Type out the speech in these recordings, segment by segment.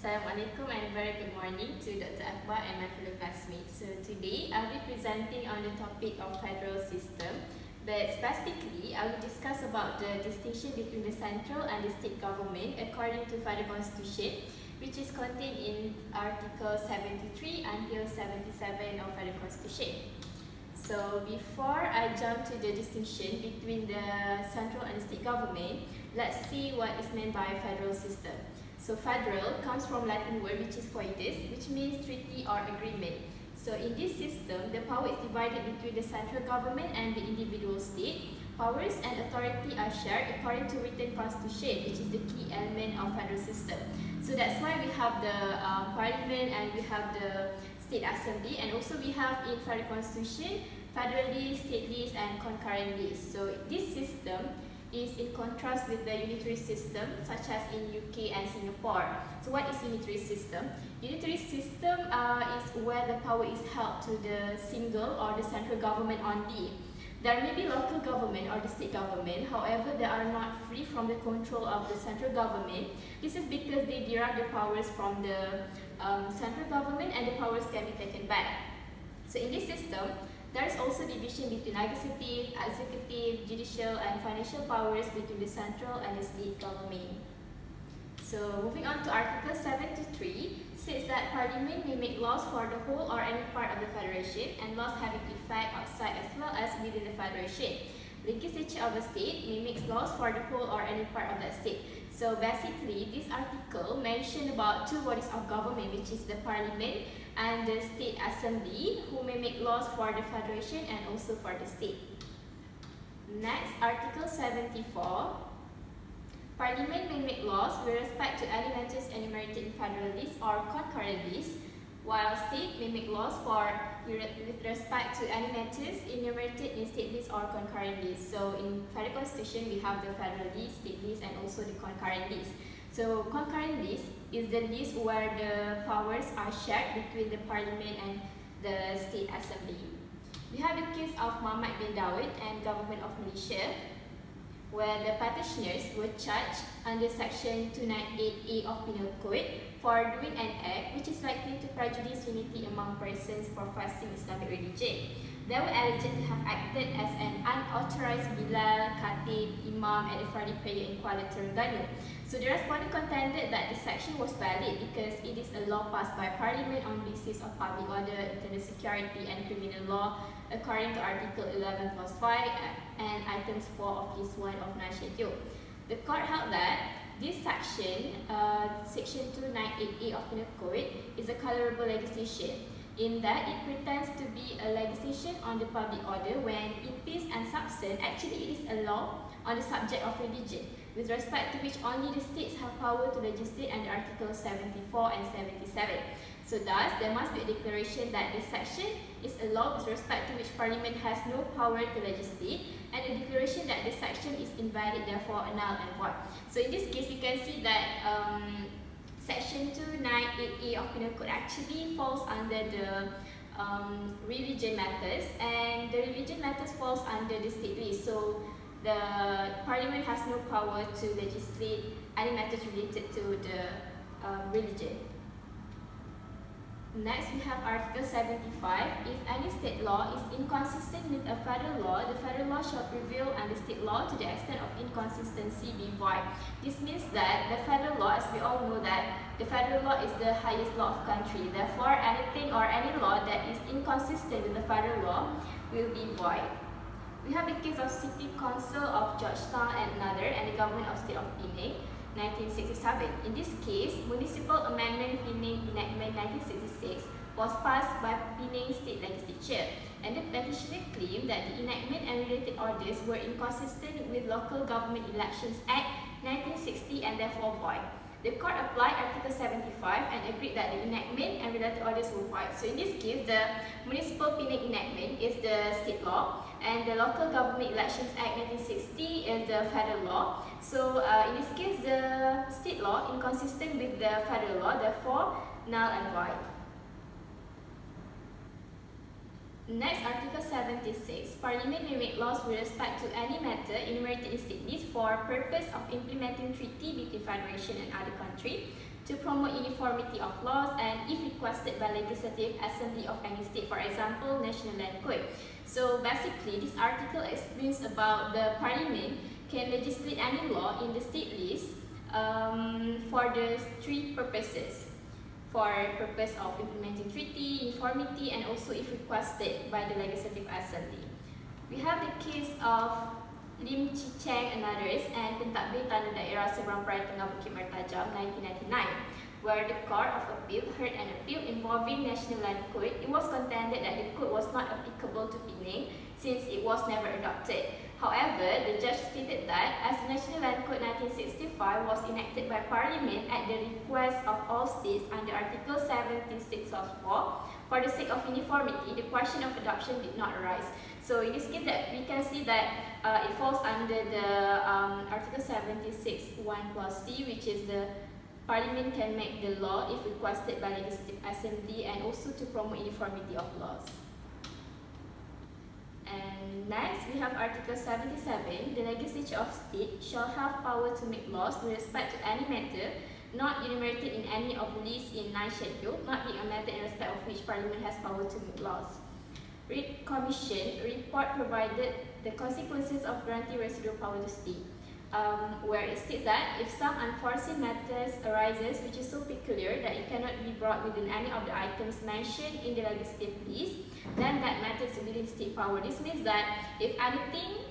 Assalamualaikum and a very good morning to Dr. Akbar and my fellow classmates. So today I'll be presenting on the topic of federal system, but specifically I will discuss about the distinction between the central and the state government according to Federal Constitution, which is contained in Article 73 until 77 of Federal Constitution. So before I jump to the distinction between the central and state government, let's see what is meant by federal system. So federal comes from Latin word which is foedus, which means treaty or agreement. So in this system, the power is divided between the central government and the individual state. Powers and authority are shared according to written constitution, which is the key element of federal system. So that's why we have the parliament and we have the state assembly, and also we have in federal constitution federal list, state list and concurrent list. So this system is in contrast with the unitary system such as in UK and Singapore. So what is unitary system? Unitary system is where the power is held to the single or the central government only. There may be local government or the state government, however they are not free from the control of the central government. This is because they derive the powers from the central government and the powers can be taken back. So in this system, there is also division between legislative, executive, judicial and financial powers between the central and the state government. So moving on to Article 73, says that Parliament may make laws for the whole or any part of the Federation and laws having effect outside as well as within the Federation. Legislature of a state may make laws for the whole or any part of that state. So basically, this article mentioned about two bodies of government, which is the Parliament and the State Assembly, who may make laws for the Federation and also for the state. Next, Article 74. Parliament may make laws with respect to any matters enumerated in Federal List or Concurrent List, while state may make laws with respect to any matters enumerated in state list or concurrent list. So in Federal Constitution, we have the Federal List, state list and also the concurrent list. So concurrent list is the list where the powers are shared between the Parliament and the State Assembly. We have the case of Muhammad bin Dawud and Government of Malaysia, where the petitioners were charged under Section 298A of Penal Code for doing an act which is likely to prejudice unity among persons professing Islamic religion. They were alleged to have acted as an unauthorized Bilal, Khatib, Imam at a Friday prayer in Kuala Terengganu. So the respondent contended that the section was valid because it is a law passed by Parliament on basis of public order, internal security and criminal law according to Article 11 clause 5 and items 4 of list 1 of National. The court held that this section, Section 298A of Penal Code, is a colorable legislation in that it pretends to be a legislation on the public order when in piece and substance actually it is a law on the subject of religion, with respect to which only the states have power to legislate under Articles 74 and 77. So thus, there must be a declaration that this section is a law with respect to which Parliament has no power to legislate, and a declaration that this section is invalid, therefore null and void. So in this case, we can see that Section 298A of Penal Code actually falls under the religion matters, and the religion matters falls under the state list. So the Parliament has no power to legislate any matters related to the religion. Next, we have Article 75. If any state law is inconsistent with a federal law, the federal law shall prevail and the state law to the extent of inconsistency be void. This means that the federal law, as we all know that the federal law is the highest law of country. Therefore, anything or any law that is inconsistent with the federal law will be void. We have the case of City Council of Georgetown and another, and the Government of State of Penang, 1967. In this case, Municipal Amendment Penang Enactment 1966 was passed by Penang State Legislature, and the petitioner claimed that the enactment and related orders were inconsistent with Local Government Elections Act 1960 and therefore void. The court applied Article 75 and agreed that the enactment and related orders were void. So in this case, the Municipal Penang Enactment is the state law, and the Local Government Elections Act 1960 is the federal law. So in this case, the state law inconsistent with the federal law, therefore null and void. Next, Article 76. Parliament may make laws with respect to any matter enumerated in state list for purpose of implementing treaty between Federation and other country. to promote uniformity of laws, and if requested by Legislative Assembly of any state, for example, National Land Code. So basically, this article explains about the Parliament can legislate any law in the state list for the three purposes. For purpose of implementing treaty, uniformity, and also if requested by the Legislative Assembly. We have the case of Lim Chi Cheng and others and Pentadbir Tanah Daerah Seberang Peraya Tengah Bukit Mertajam 1999, where the Court of Appeal heard an appeal involving National Land Code. It was contended that the code was not applicable to Penang since it was never adopted. However, the judge stated that as the National Land Code 1965 was enacted by Parliament at the request of all states under Article 76 of law, for the sake of uniformity, the question of adoption did not arise. So in this case, that we can see that it falls under the Article 76 1 plus C, which is the Parliament can make the law if requested by Legislative Assembly, and also to promote uniformity of laws. And next, we have Article 77. The legislature of state shall have power to make laws with respect to any matter not enumerated in any of the lists in 9 schedule, not being a matter in respect of which Parliament has power to make laws. Reid Commission report provided the consequences of granting residual power to state, where it states that if some unforeseen matters arises which is so peculiar that it cannot be brought within any of the items mentioned in the legislative list, then that matter is within state power. This means that if anything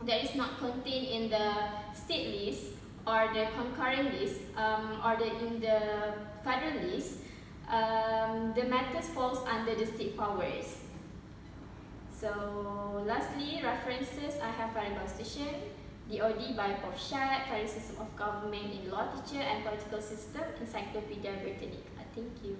that is not contained in the state list or the concurring list or in the federal list, the matters falls under the state powers. So lastly, references, I have Federal Constitution, DOD by Prof. Shad, Federal System of Government in Law Teacher and Political System, Encyclopedia Britannica. Thank you.